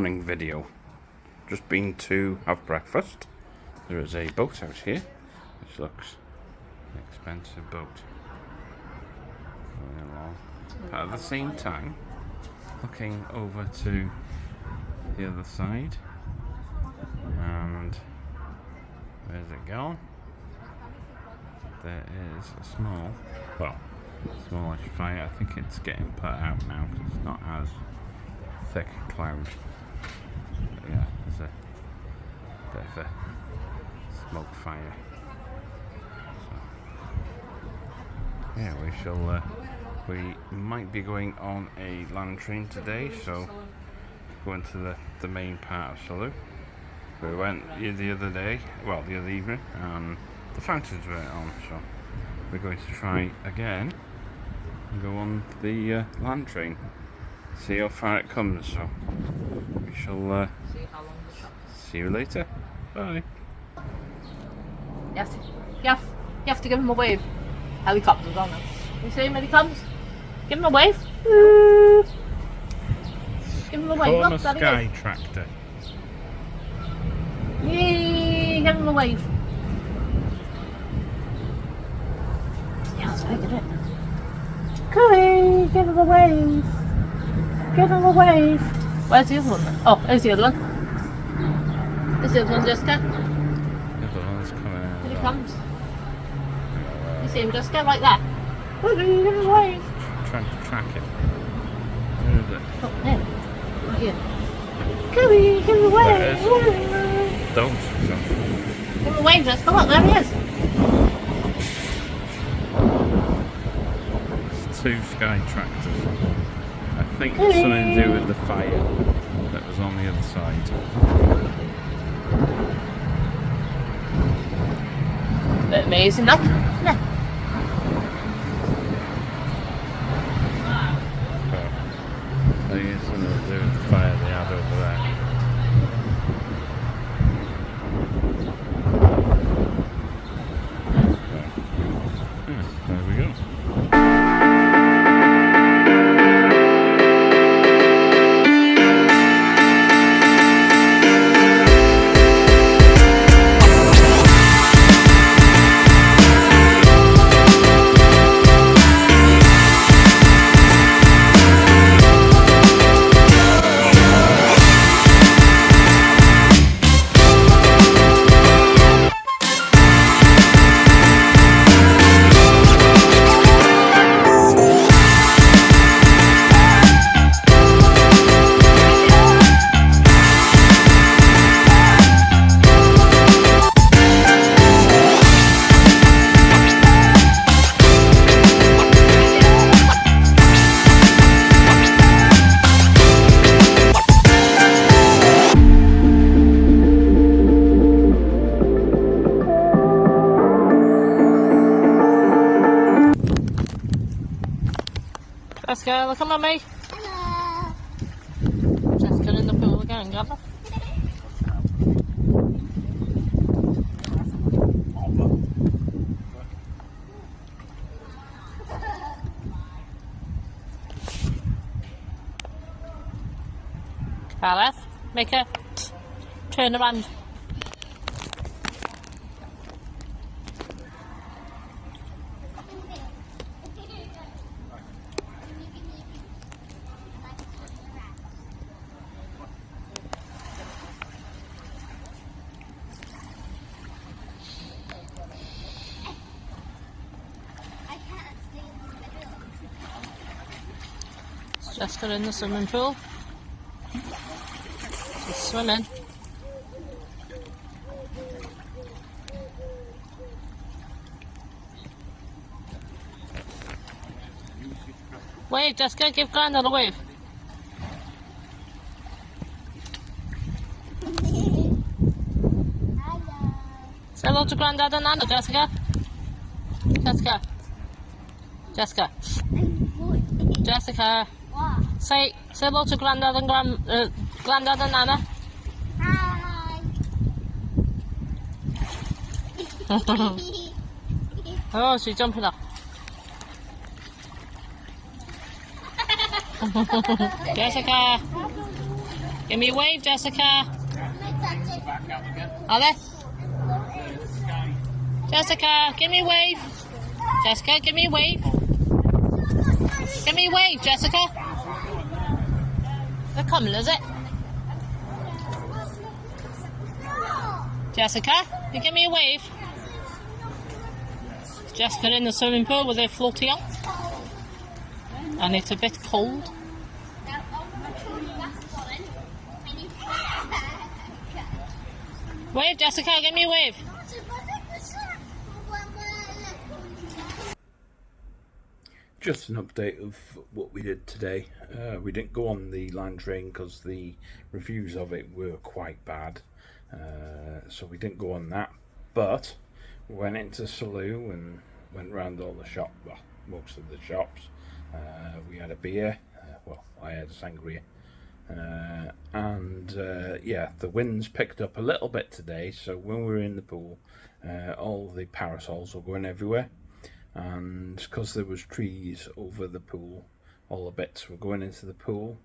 morning video. Just been to have breakfast. There is a boat out here, which looks an expensive boat. Going along. But at the same time, looking over to the other side, and where's it going? There is a smallish fire. I think it's getting put out now because it's not as thick cloud. But yeah, there's a bit of a smoke fire. So yeah, we might be going on a land train today, so going to the main part of Salou. We went the other evening, and the fountains weren't on, so we're going to try again and go on the land train, see how far it comes. So we shall see you later. Bye. You have to give him a wave. Helicopter's on now. You see him when he comes? Give him a wave. Give him a wave. Call him a sky tractor. Yay! Give him a wave. Yeah, it's big, isn't it? Cooey! Give him a wave. Give him a wave. Where's the other one then? Oh, there's the other one. There's the other one, Jessica. The other one's coming out. Here he comes. You see him, Jessica, like that. Give him a wave. Trying to track it. Where is it? Oh, there. Right here. Cooey! Give him a wave. There it is. Don't. Give him a wave, Jessica. Look, there he is. It's two sky tractors. I think it's something to do with the fire that was on the other side. Bit amazing, that, isn't it? I think it's something to do with the fire they had over there. There we go. Jessica, look at Mummy. Hello. Jessica in the pool again, got her. Gareth, make a turn around. Jessica in the swimming pool. She's swimming. Wave, Jessica, give Grandad a wave. Say hello to Grandad and Nana, Jessica. Jessica. Jessica. Jessica. Say hello to Grandad and Grandad and Nana. Hi. Oh, she's jumping up. Jessica. Give me a wave, Jessica. Are there? Jessica, give me a wave. Jessica, give me a wave. Give me a wave, Jessica. They're coming, is it? Jessica, you give me a wave. Jessica in the swimming pool with her floaty on. And it's a bit cold. Wave, Jessica, give me a wave. Just an update of what we did today. We didn't go on the land train because the reviews of it were quite bad. So we didn't go on that. But we went into Salou and went round all the shops, well, most of the shops. We had a beer, well, I had a sangria. Yeah, the winds picked up a little bit today, so when we were in the pool, all the parasols were going everywhere. And because there was trees over the pool, all the bits were going into the pool,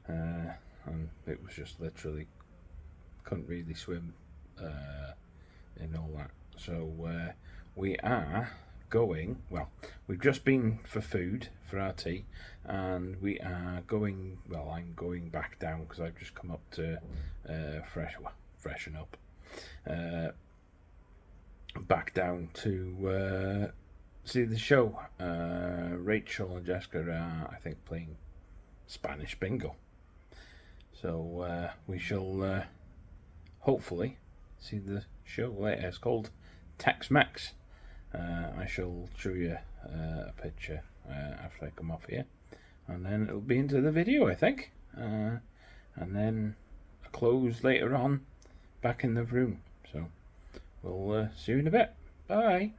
and it was just literally couldn't really swim in all that. So we are going, well, we've just been for food for our tea, and we are going, well, I'm going back down because I've just come up to freshen up, back down to see the show. Rachel and Jessica are, I think, playing Spanish bingo, so we shall hopefully see the show later. It's called Tex Mex. I shall show you a picture after I come off here, and then it'll be into the video, I think, and then a close later on back in the room. So we'll see you in a bit. Bye.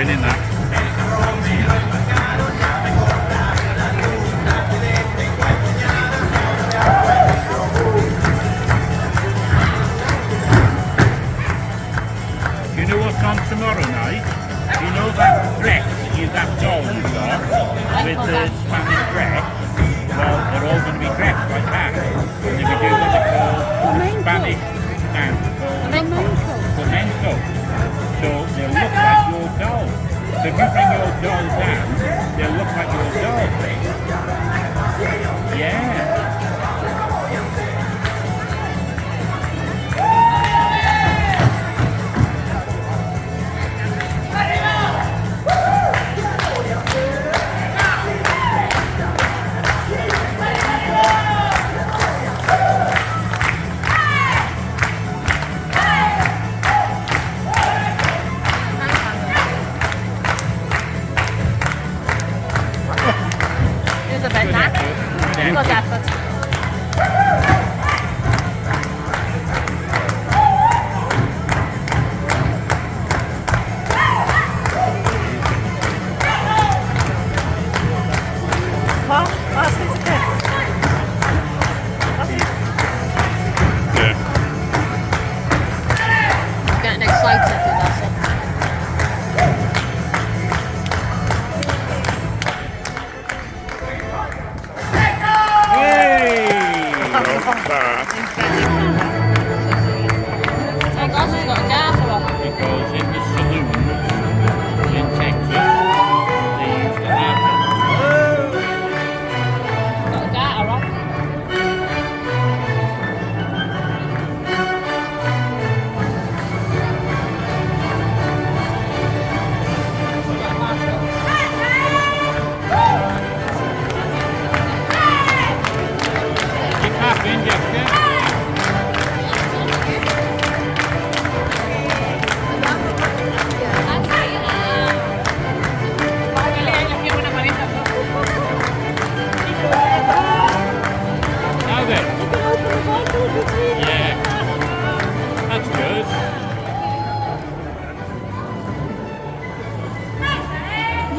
in that. You know what's on tomorrow night? You know that dress that that doll you got with the Spanish dress? Well, they're all going to be dressed like that. And they'll be doing what they call a Spanish dance called flamenco. So they'll look like your doll. So if you bring your doll down, they'll look like your doll. Yeah. Here's a bed mat. Look at that. Getting excited with that stuff. Oh gosh, he's got a garter on. Because in the saloon in Texas, they used to have them. Got a garter on. You can't be in Jessica. Now then. Yeah. That's good.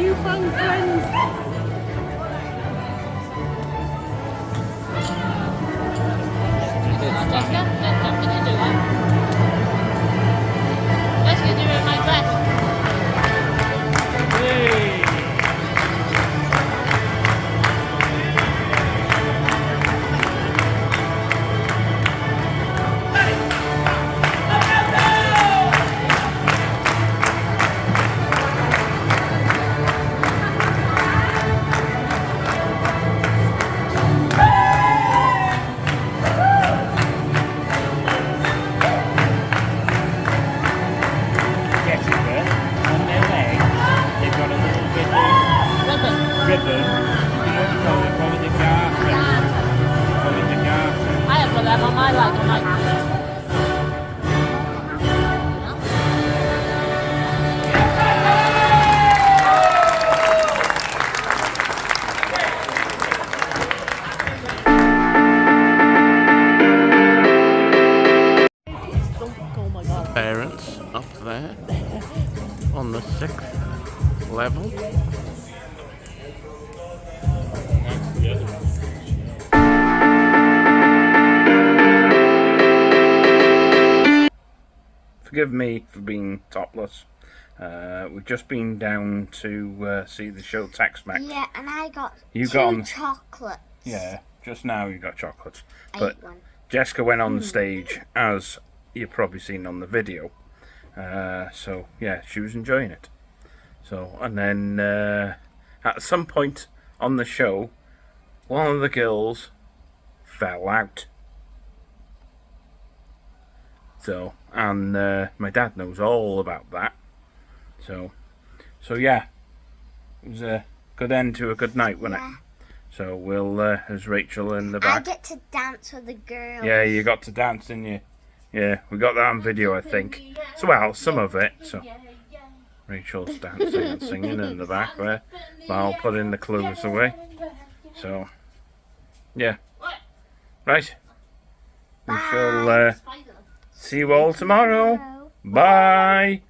You found friends. Jessica, can you do that? Jessica, do it in my dress. Hey. Jessica, on their legs, they've got a little bit of ribbon. You know what they call it the garter. They call it the garter. I have got them on my leg. I'm like, Parents up there on the 6th level. Forgive me for being topless. We've just been down to see the show Tex Mex. Yeah, and I got You two got 'em. chocolates. Yeah, just now you got chocolates. I But ate one. Jessica went on the stage, as you've probably seen on the video. So yeah, she was enjoying it. So, and then at some point on the show, one of the girls fell out. So, and my dad knows all about that. So yeah, it was a good end to a good night, wasn't it? So we'll, there's Rachel in the I back. get to dance with the girl. Yeah, you got to dance, didn't you? Yeah, we got that on video, I think. So, well, some of it. So Rachel's dancing and singing in the back there. But I'll put in the clues away. So, yeah. Right. We shall see you all tomorrow. Bye.